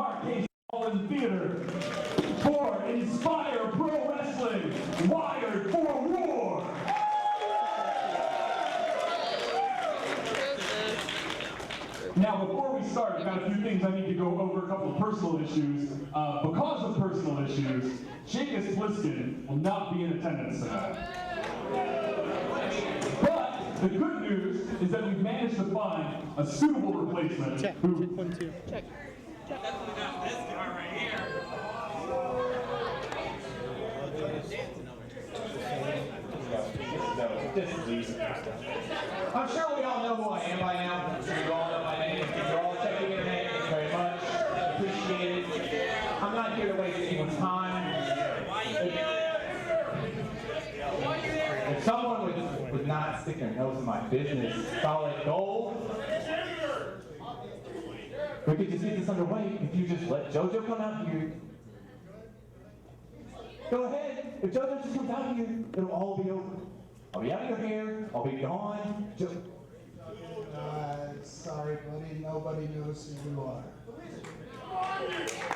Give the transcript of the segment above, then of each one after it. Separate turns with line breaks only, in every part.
Marquez in theater for Inspire Pro Wrestling, Wired for War. Now, before we start, I've got a few things I need to go over, a couple of personal issues. Because of personal issues, Jacob Pliskin will not be in attendance tonight. But the good news is that we've managed to find a suitable replacement. Check. One, two. Check. Definitely not this guy right here.
I'm sure we all know who I am by now. I'm sure you all know my name. If you're all checking in, thank you very much. Appreciate it. I'm not here to waste anyone's time. If someone would not stick their nose in my business, solid gold, we could just get this underway if you just let JoJo come out here. Go ahead. If JoJo just comes out here, it'll all be over. I'll be out of your hair. I'll be gone.
Sorry, buddy. Nobody knows who you are.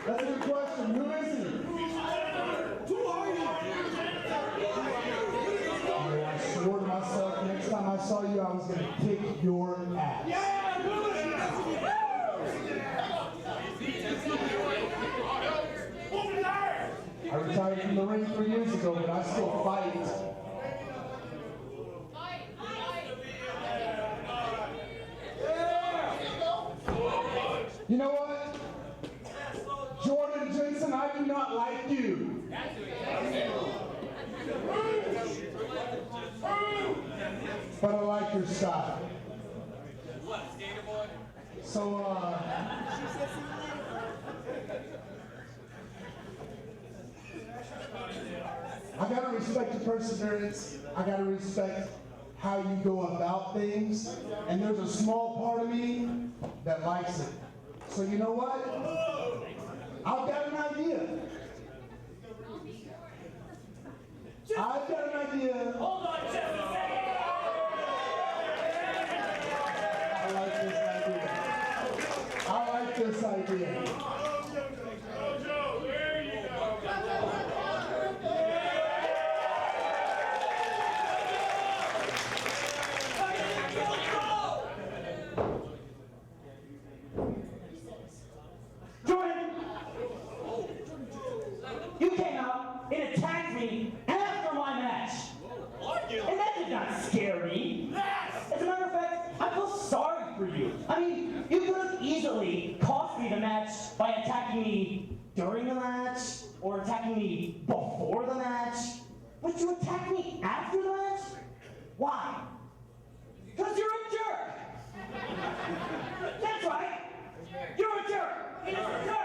That's a good question. Who is he? Who are you? I swore to myself next time I saw you, I was going to kick your ass. I retired from the ring 3 years ago, but I still fight. You know what? Jordan Jensen, I do not like you. But I like your style. So, I gotta respect your perseverance. I gotta respect how you go about things. And there's a small part of me that likes it. So you know what? I've got an idea. I've got an idea. Hold on just a second. I like this idea. I like this idea. JoJo, there you go.
You came out and attacked me after my match. And that did not scare me. As a matter of fact, I feel sorry for you. I mean, you could have easily cost me the match by attacking me during the match or attacking me before the match. But you attacked me after the match? Why? Because you're a jerk. That's right. You're a jerk. You're a jerk.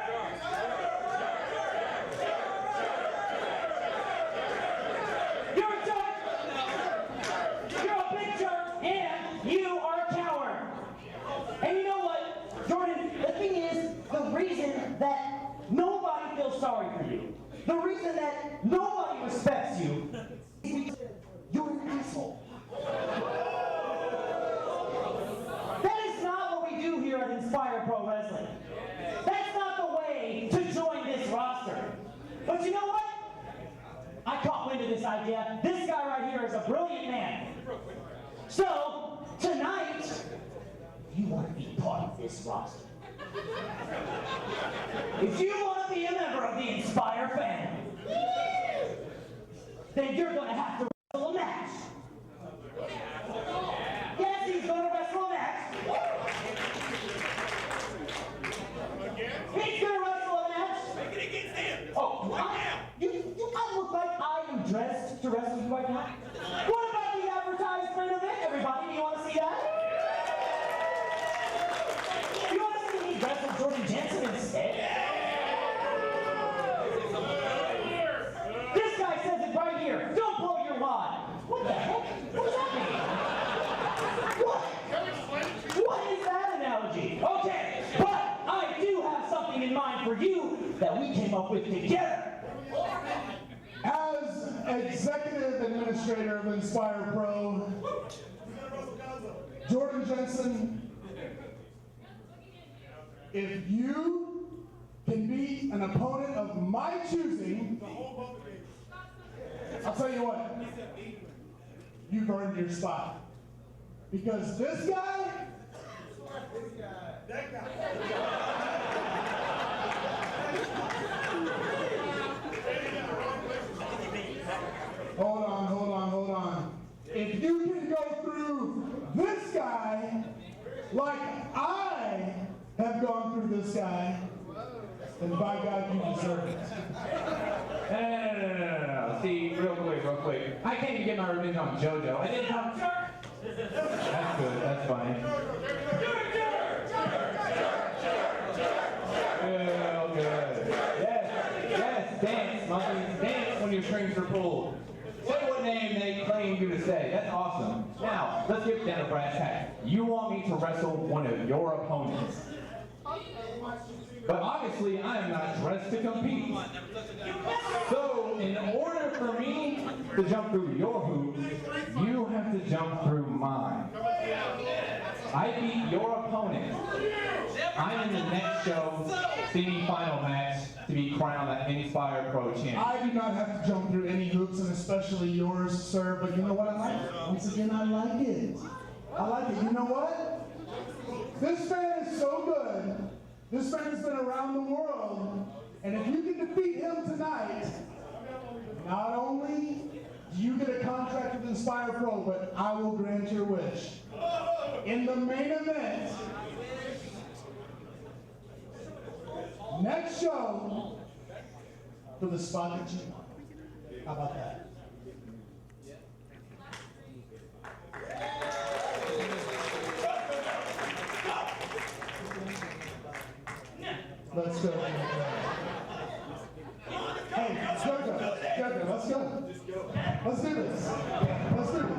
That nobody feels sorry for you. The reason that nobody respects you is because you're an asshole. That is not what we do here at Inspire Pro Wrestling. That's not the way to join this roster. But you know what? I caught wind of this idea. This guy right here is a brilliant man. So, tonight, you want to be part of this roster. If you want to be a member of the Inspire family, then you're going to have to wrestle a match. Yes, he's going to wrestle a match. He's going to wrestle a match. Make it against him. Oh, you look like I am dressed to wrestle you right now. What about the advertisement of it, everybody? Do you want to see that? Wrestle Jordan Jensen instead. This guy says it right here. Don't blow your wad. What the heck? What does that mean? What is that analogy? Okay, but I do have something in mind for you that we came up with together.
As executive administrator of Inspire Pro, Jordan Jensen, if you can beat an opponent of my choosing, I'll tell you what, you've earned your spot. Because this guy, that guy. Hold on. If you can go through this guy like I have gone through this guy, then by God, you deserve it.
No. See, real quick. I came to get my revenge on JoJo. I didn't come. That's good. That's funny. Real good. Yes. Dance, monkeys. Dance when your strings are pulled. Say what name they claim you to say. That's awesome. Now, let's get down to brass tacks. You want me to wrestle one of your opponents. But obviously, I am not dressed to compete. So, in order for me to jump through your hoop, you have to jump through mine. I beat your opponent. I'm in the next show, semi-final match, to be crowned the Inspire Pro champion.
I do not have to jump through any hoops, and especially yours, sir, but you know what I like? Once again, I like it. I like it. You know what? This man is so good. This man has been around the world, and if you can defeat him tonight, not only do you get a contract with Inspire Pro, but I will grant your wish. In the main event, next show, for the spot that you want. How about that? Let's go. Hey, JoJo, let's go. Let's do this. Let's do this.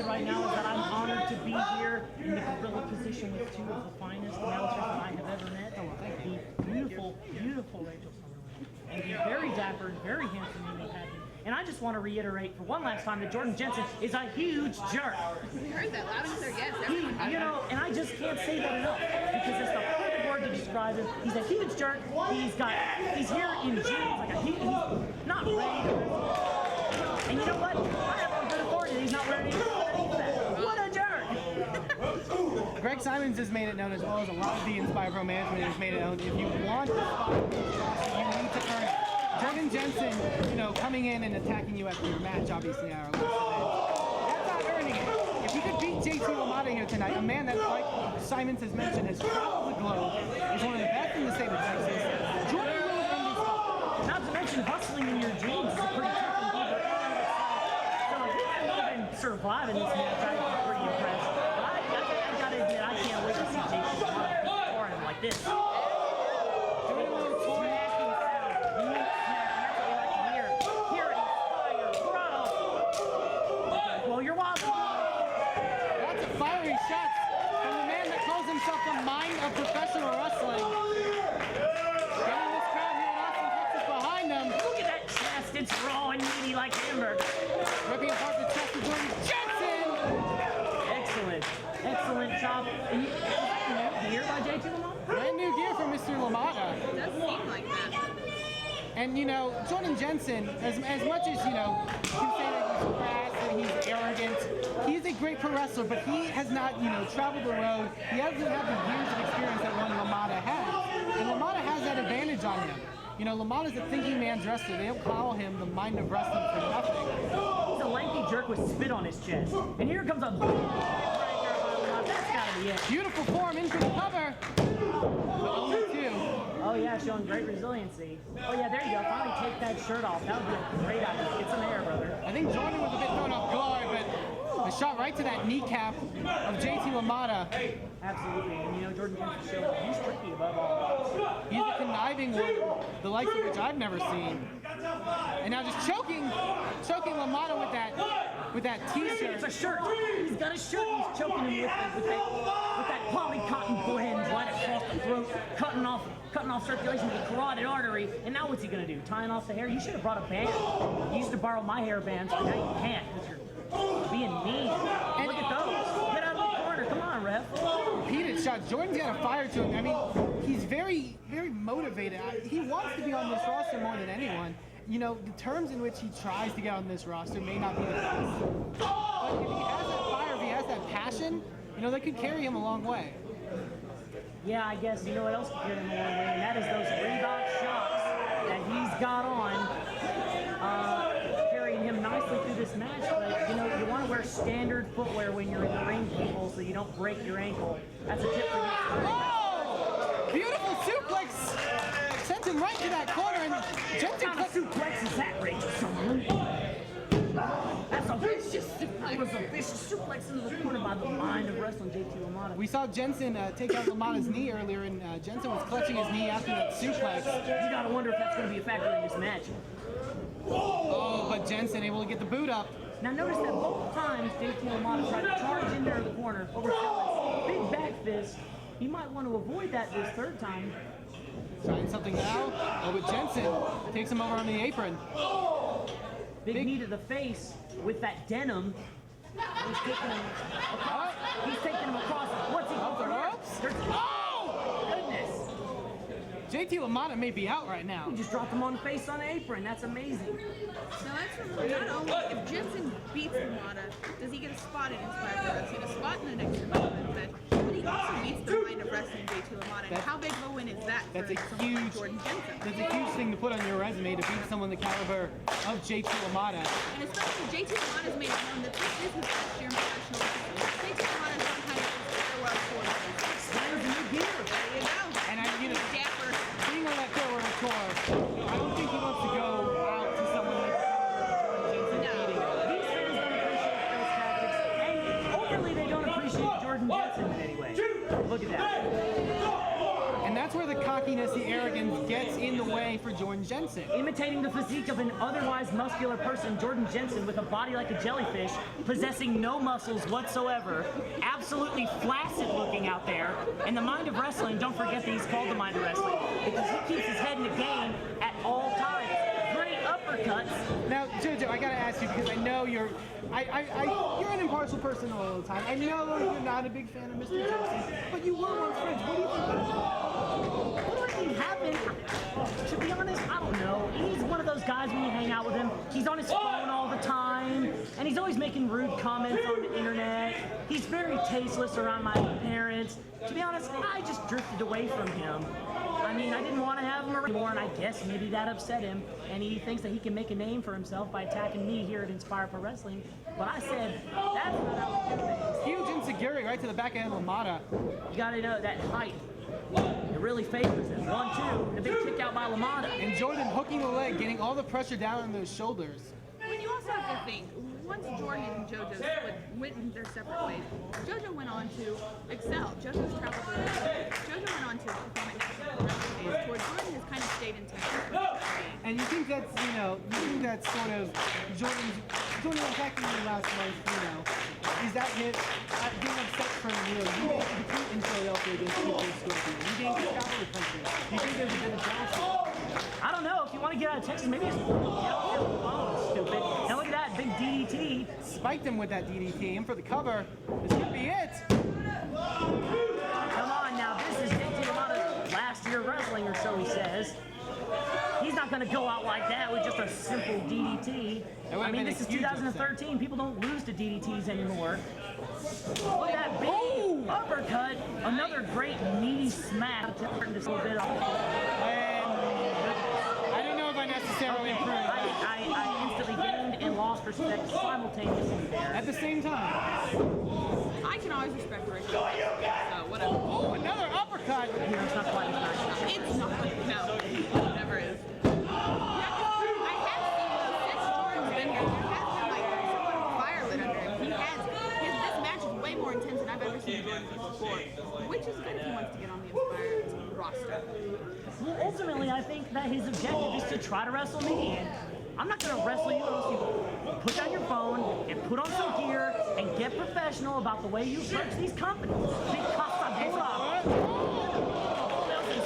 Right now is that I'm honored to be here in the gorilla position with two of the finest announcers I have ever met. The beautiful Rachel Summerlin and the very dapper, very handsome Amy Patton. And I just want to reiterate for one last time that Jordan Jensen is a huge jerk.
You heard that loud and clear, yes.
And I just can't say that enough because it's the perfect word to describe him. He's a huge jerk. He's here in jeans, like he's not ready to. And you know what? I have on good authority that he's not ready to. What a jerk!
Greg Symonds has made it known, as well as a lot of the Inspire Pro management has made it known, if you want the spot, you need to earn it. Jordan Jensen, coming in and attacking you after your match, obviously, our last event, that's not earning it. If you could beat JT LaMotta here tonight, a man that, like Symonds has mentioned, has traveled the globe, is one of the best in the state of Texas, Jordan will earn this spot.
Not to mention hustling in your dreams is a pretty tough thing to do. So if you can even survive in this match, I'm pretty impressed. But I gotta admit, I can't wait to see JT for him like this. Doing a little smacking sound. Unique smack, and that's what we like to hear. Here at Inspire Pro. Blow your wobble.
Lots of fiery shots from the man that calls himself the mind of professional wrestling. Getting this crowd here in Austin, Texas behind them.
Look at that chest. It's raw and meaty like hamburger.
Ripping apart the chest of Jordan Jensen.
Excellent job. And is that new gear by JT LaMotta?
Brand new gear from Mr. LaMotta.
It does seem like that.
And Jordan Jensen, as much as you can say that he's crass and he's arrogant, he's a great pro wrestler, but he has not traveled the road. He doesn't have the years of experience that one LaMotta has, and LaMotta has that advantage on him. LaMotta's a thinking man's wrestler. They don't call him the mind of wrestling for nothing.
He's a lanky jerk with spit on his chest. And here comes a big breaker Yeah.
Beautiful form in for the cover. But only 2.
Oh yeah, showing great resiliency. Oh yeah, there you go. Finally take that shirt off. That would be a great idea. Get some air, brother.
I think Jordan was a bit thrown off guard, but a shot right to that kneecap of JT LaMotta.
Absolutely. And you know, Jordan Jensen showed he's tricky above all.
He's a conniving one, the likes of which I've never seen. And now just choking LaMotta with that t-shirt.
It's a shirt. He's got a shirt. He's choking him with that poly cotton blend right across the throat, cutting off circulation with the carotid artery. And now what's he gonna do? Tying off the hair? You should have brought a band. You used to borrow my hair bands, but now you can't because you're being mean. And look at those. Get out of the corner. Come on, ref.
Repeated shots. Jordan's got a fire to him. I mean, he's very, very motivated. He wants to be on this roster more than anyone. You know, the terms in which he tries to get on this roster may not be the best. But if he has that fire, if he has that passion, you know, that could carry him a long way.
Yeah, I guess you know what else could carry him a long way, and that is those Reebok shocks that he's got on, carrying him nicely through this match. But you know, you want to wear standard footwear when you're in the ring, people, so you don't break your ankle. That's a tip for you.
Oh! Beautiful suplex! Sent him right to that corner, and Jensen
What kind of suplex is that, Rachel Summerlin? That's a vicious suplex. That was a vicious suplex into the corner by the mind of wrestling, JT LaMotta.
We saw Jensen take out LaMotta's knee earlier, and Jensen was clutching his knee after that suplex.
You gotta wonder if that's gonna be a factor in this match.
Oh, but Jensen able to get the boot up.
Now notice that both times JT LaMotta tried to charge in there in the corner over Phillips. Big back fist. He might want to avoid that this third time.
Trying something now. Oh, but Jensen takes him over on the apron.
Big knee to the face with that denim. He's taking him across. He's taking him across. What's he going for? Oh! Goodness.
JT LaMotta may be out right now.
He just dropped him on the face on the apron. That's amazing.
Now that's not only if Jensen beats LaMotta, does he get a spot in Inspire Pro Wrestling, a spot in the next development match, but he also beats the mind of wrestling JT LaMotta. And how big of a win is that for someone like Jordan Jensen?
That's a huge thing to put on your resume, to beat someone the caliber of JT LaMotta.
And especially JT LaMotta's made it known that this is his first year in professional wrestling. JT LaMotta's done kind of his farewell tour.
There's a new gear.
There you go.
And
Dapper.
being on that farewell tour, I don't think he wants to go out to someone like Jensen beating him.
These fans don't appreciate those tactics, and overly they don't appreciate Jordan Jensen in any way. Look at that.
And that's where the cockiness, the arrogance gets in the way for Jordan Jensen.
Imitating the physique of an otherwise muscular person, Jordan Jensen with a body like a jellyfish, possessing no muscles whatsoever, absolutely flaccid looking out there. In the mind of wrestling, don't forget that he's called the mind of wrestling, because he keeps his head in the game at all times. Great uppercuts.
Now, JoJo, I gotta ask you, because I know you're an impartial person all the time. I know you're not a big fan of Mr. Jensen, but you were once friends. What do you think about that?
What do I think happened? To be honest, I don't know. He's one of those guys when you hang out with him, he's on his phone all the time, and he's always making rude comments on the internet. He's very tasteless around my parents. To be honest, I just drifted away from him. I mean, I didn't want to have him around anymore, and I guess maybe that upset him, and he thinks that he can make a name for himself by attacking me here at Inspire Pro Wrestling. But I said, that's not how we do things.
Huge insecurity right to the back end of LaMotta.
You gotta know that height. It really favors him. 1-2, and a big kick out by LaMotta.
And Jordan hooking the leg, getting all the pressure down on those shoulders.
But you also have to think, once Jordan and JoJo went in their separate ways, JoJo went on to excel. JoJo's traveled the world. JoJo went on to perform at national wrestling tour. Jordan has kind of stayed in Texas.
And you think that's, sort of Jordan attacking you last month, is that hit, being upset from, you compete in Philadelphia against people in Scorpion. You being Cowboy country. You think there's a bit of jealousy?
I don't know. If you want to get out of Texas, maybe just get off your phone, stupid. Now look at that, big DDT.
Spiked him with that DDT, and for the cover, this could be it.
Come on now, this is JT LaMotta's last year wrestling, or so he says. He's not going to go out like that with just a simple DDT. I mean, this is 2013. People don't lose to DDTs anymore. Look at that big uppercut. Another great meaty smack. Just a little bit off.
I don't know if I necessarily approve.
I instantly gained and lost disrespect simultaneously there.
At the same time.
I can always respect Rick. So whatever.
Oh, another uppercut.
You know, it's not quite as nice.
It's not. No, it never is. I have seen those since Jordan's been here. There has been like some fire lit under him. This match is way more intense than I've ever seen Jordan before, which is good if he wants to get on the Inspired roster.
Well, ultimately, I think that his objective is to try to wrestle me. And I'm not going to wrestle you unless you put down your phone and put on some gear and get professional about the way you approach these companies. Big Casablanca.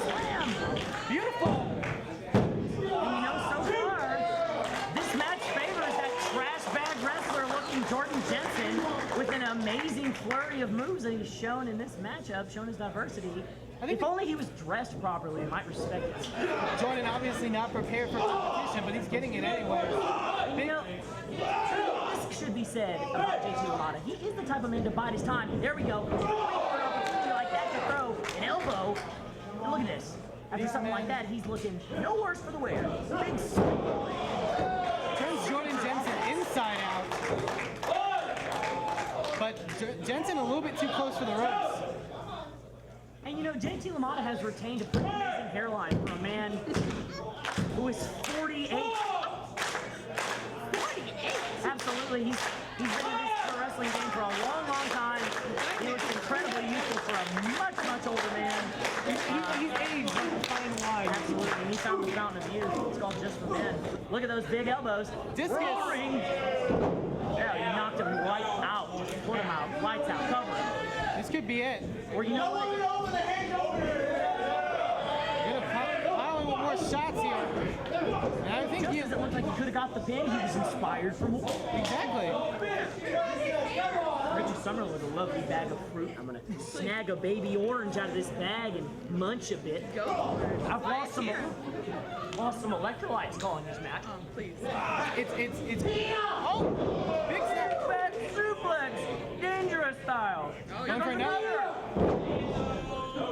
Slam.
Beautiful.
And you know, so far, this match favors that trash bag wrestler looking Jordan Jensen with an amazing flurry of moves that he's shown in this matchup, shown his diversity. If only he was dressed properly, I might respect it.
Jordan obviously not prepared for competition, but he's getting it anyway.
You know, this should be said about JT LaMotta. He is the type of man to bide his time. There we go. Wait for an opportunity like that to throw an elbow. And look at this. After something like that, he's looking no worse for the wear. Big swing.
Turns Jordan Jensen inside out. But Jensen a little bit too close for the ropes.
And you know, JT LaMotta has retained a pretty amazing hairline for a man who is 48. 48? Absolutely. He's been in this pro wrestling game for a long, long time. He looks incredibly youthful for a much, much older man.
He's aged like a fine wine.
Absolutely. He found the fountain of youth. It's called Just for Men. Look at those big elbows.
Discus.
Roaring. Yeah, he knocked him right out. Just put him out. Lights out. Cover him.
This could be it.
Or you know what?
Gonna pile in with more shots here. And I think
Just as it looked like he could have got the pin, he was inspired for more.
exactly.
Richard Summer with a lovely bag of fruit. I'm gonna snag a baby orange out of this bag and munch a bit. I've lost some electrolytes calling this match.
Please.
It's oh, big snap.
Back suplex, dangerous style.
Going for another.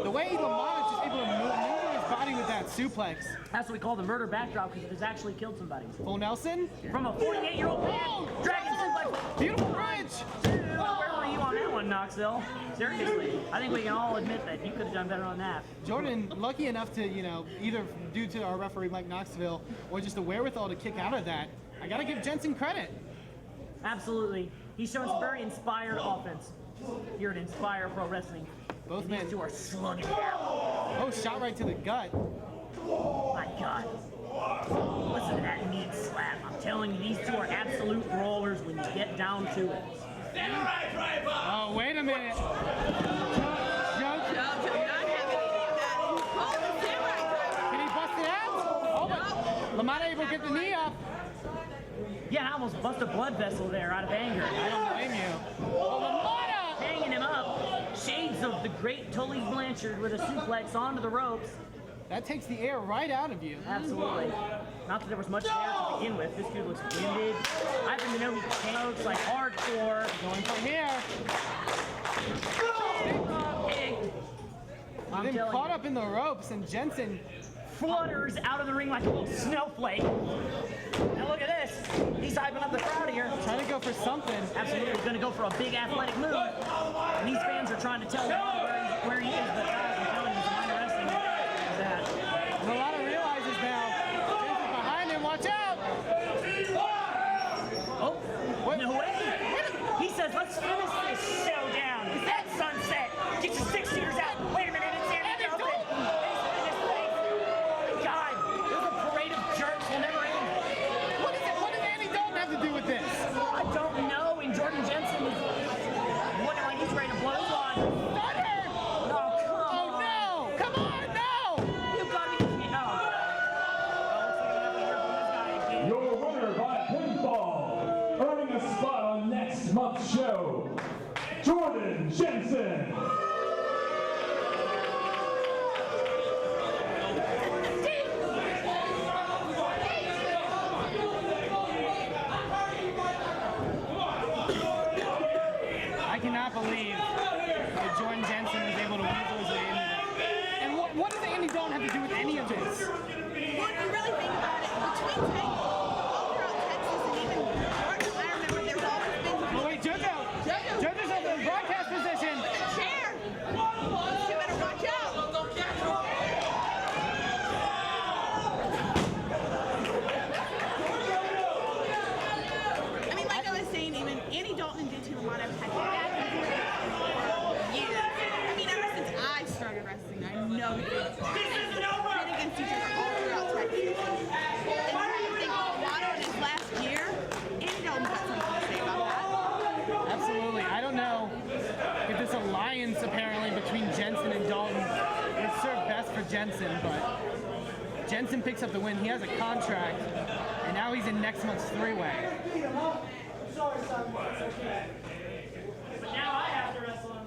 The way LaMotta's just able to maneuver his body with that suplex.
That's what we call the murder backdrop because it has actually killed somebody.
Full Nelson.
From a 48-year-old man, dragon suplex.
Beautiful bridge.
Where were you on that one, Knoxville? Seriously, I think we can all admit that you could have done better on that.
Jordan, lucky enough to, you know, either due to our referee Mike Knoxville or just the wherewithal to kick out of that. I gotta give Jensen credit.
Absolutely. He's shown some very inspired offense here at Inspire Pro Wrestling.
Both
These
men.
two are slugging it out.
Oh, shot right to the gut.
My God. Listen to that meat slap. I'm telling you, these two are absolute brawlers when you get down to it.
Oh, wait a minute. Can he bust it out? Oh, but LaMotta able to get the knee up.
Yeah, I almost bust a blood vessel there out of anger.
I don't blame you. Oh, LaMotta!
Hanging him up. Shades of the great Tully Blanchard with a suplex onto the ropes.
That takes the air right out of you.
Absolutely. Not that there was much air to begin with. This dude looks winded. I happen to know he chokes like hardcore.
Going from here.
I'm
Then
telling
caught
you,
up in the ropes, and Jensen.
flutters out of the ring like a little snowflake. Now look at this. He's hyping up the crowd here.
Trying to go for something.
Absolutely, he's going to go for a big athletic move. And these fans are trying to tell him where he is, but guys, I'm telling you, it's minor wrestling. That.
LaMotta realizes now. Jensen's behind him. Watch out!
Oh, no way. He says, let's finish this showdown. That sunset. Get your 6 shooters out. Wait a minute, it's Andy Dalton. God, there's a parade of jerks will never end.
What does Andy Dalton have to do with this?
I don't know. And Jordan Jensen is looking like he's ready to blow one.
Thunder!
Oh,
Oh no! Come on, no!
You got me. Oh.
Your winner by pinfall, earning a spot on next month's show, Jordan Jensen.
I cannot believe that Jordan Jensen was able to weasel his way into that. And what does Andy Dalton have to do with any of this?
Well, if you really think about it, between all throughout Texas and even Georgia
Jensen, but Jensen picks up the win. He has a contract, and now he's in next month's three-way.
Sorry, son. It's okay. But now I have to wrestle him.